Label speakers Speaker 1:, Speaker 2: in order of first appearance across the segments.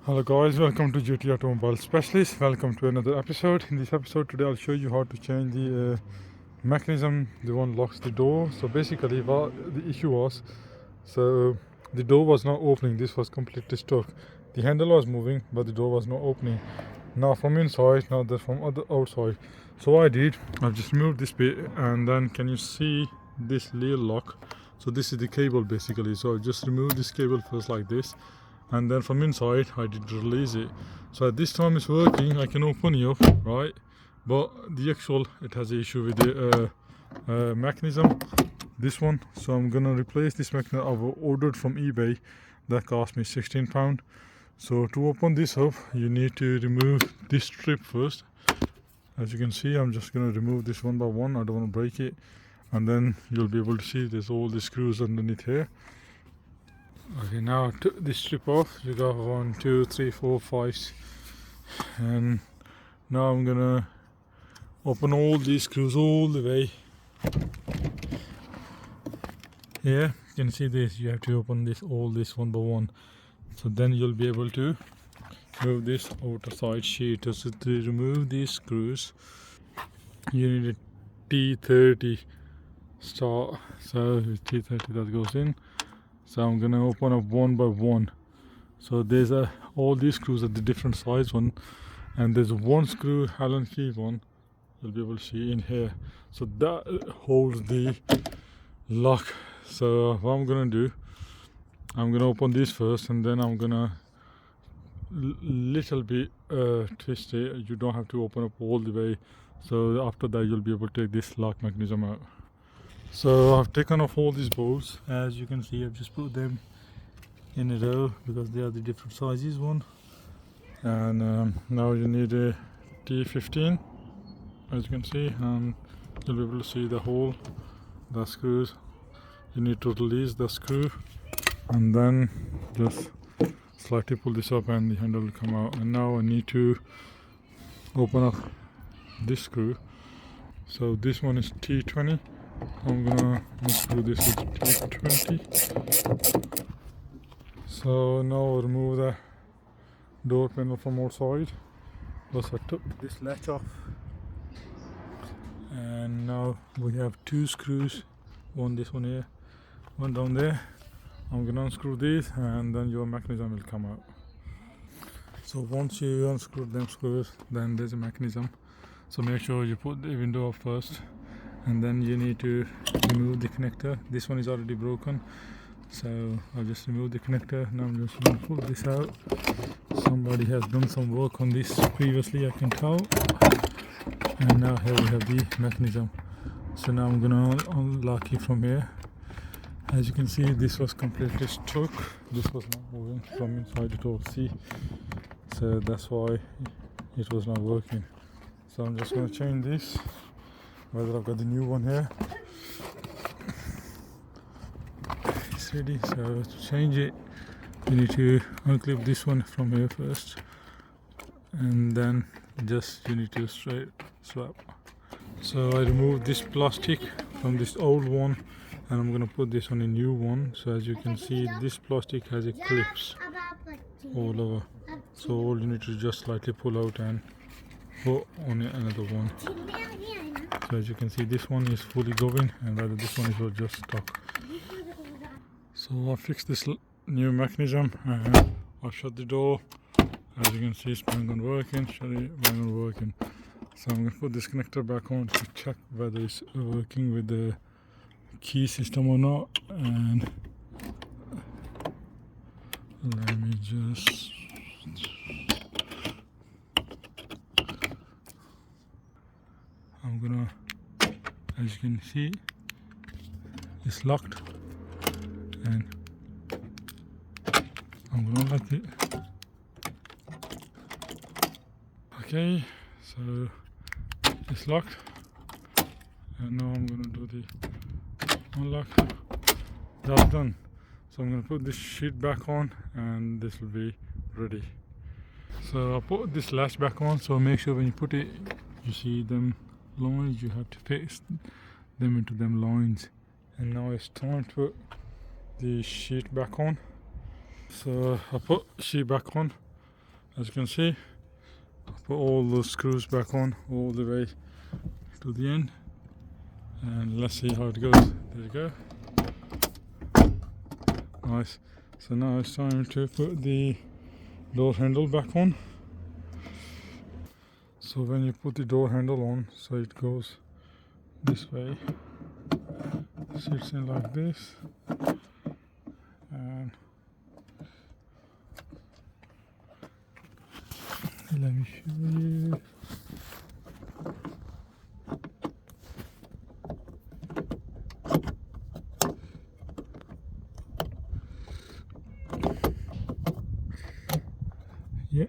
Speaker 1: Hello guys, welcome to GT Automobile Specialist. Welcome to another episode. In this episode today I'll show you how to change the mechanism, the one locks the door. So basically what the issue was, so the door was not opening, this was completely stuck. The handle was moving but the door was not opening. Now from inside, now that from other outside. So what I did, I've just removed this bit and then can you see this little lock? So this is the cable basically. So I just removed this cable first like this. And then from inside I did release it. So at this time it's working, I can open it up, right? But the actual, it has an issue with the mechanism, this one. So I'm gonna replace this mechanism I've ordered from eBay. That cost me £16. So to open this up, you need to remove this strip first. As you can see, I'm just gonna remove this one by one, I don't want to break it. And then you'll be able to see there's all the screws underneath here. Okay, now I took this strip off. You got 1, 2, 3, 4, 5, and now I'm gonna open all these screws all the way. Yeah, you can see this. You have to open all this one by one. So then you'll be able to move this outer side sheet. So to remove these screws, you need a T30 start. So with T30 that goes in. So I'm gonna open up one by one. So there's all these screws are the different size one, and there's one screw Allen key one you'll be able to see in here. So that holds the lock. So what I'm gonna do, I'm gonna open this first, and then I'm gonna little bit twist it. You don't have to open up all the way. So after that you'll be able to take this lock mechanism out. So I've taken off all these bolts. As you can see, I've just put them in a row because they are the different sizes one. And now you need a T15, as you can see, and you'll be able to see the hole, the screws. You need to release the screw and then just slightly pull this up and the handle will come out. And now I need to open up this screw. So this one is T20. I'm gonna unscrew this with T20. So now I'll remove the door panel from outside. Plus I took this latch off, and now we have two screws, this one here, one down there. I'm gonna unscrew these and then your mechanism will come out. So once you unscrew them screws, then there's a mechanism. So make sure you put the window up first, and then you need to remove the connector. This one is already broken, so I'll just remove the connector. Now I'm just going to pull this out. Somebody has done some work on this previously, I can tell. And now here we have the mechanism. So now I'm going to unlock it from here. As you can see, this was completely stuck. This was not moving from inside at all. See, so that's why it was not working. So I'm just going to change this. Whether I've got the new one here, it's ready. So to change it, you need to unclip this one from here first, and then just you need to straight swap. So I removed this plastic from this old one, and I'm gonna put this on a new one. So as you can see, this plastic has a clips all over. So all you need to just slightly pull out and put on another one. So as you can see, this one is fully going, and rather this one is just stuck. So I fixed this new mechanism and I shut the door. As you can see, it's bang on working, shut it, bang on working. So I'm going to put this connector back on to check whether it's working with the key system or not. And let me just... I'm gonna, as you can see, it's locked, and I'm gonna unlock it. Okay, so it's locked, and now I'm gonna do the unlock. That's done. So I'm gonna put this sheet back on, and this will be ready. So I'll put this latch back on. So make sure when you put it, you see them lines, you have to fix them into them lines. And now it's time to put the sheet back on. So I put sheet back on, As you can see, put all the screws back on all the way to the end, and let's see how it goes. There you go. Nice. So now it's time to put the door handle back on. So when you put the door handle on, so it goes this way, sits in like this, and let me show you. Yeah.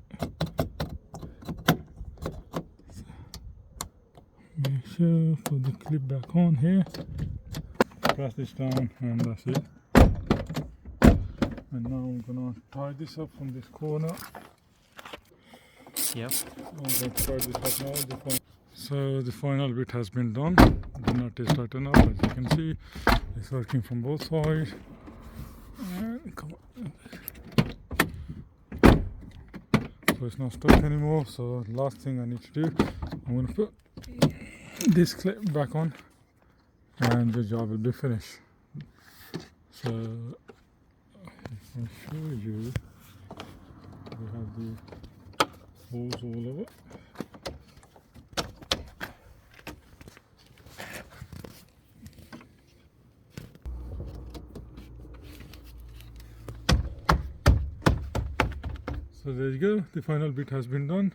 Speaker 1: Make sure put the clip back on here. Press this down and that's it. And now I'm gonna tie this up from this corner.
Speaker 2: Yep.
Speaker 1: I'm going to tie this up now. So the final bit has been done. The nut is tightened up, as you can see. It's working from both sides. And come on. So it's not stuck anymore. So last thing I need to do, I'm going to put this clip back on and the job will be finished. So I'll show you. We have the holes all over. So there you go, the final bit has been done.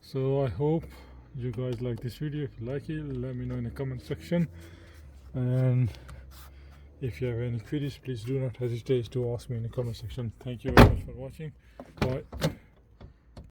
Speaker 1: So I hope you guys like this video. If you like it, let me know in the comment section, and if you have any queries, please do not hesitate to ask me in the comment section. Thank you very much for watching. Bye.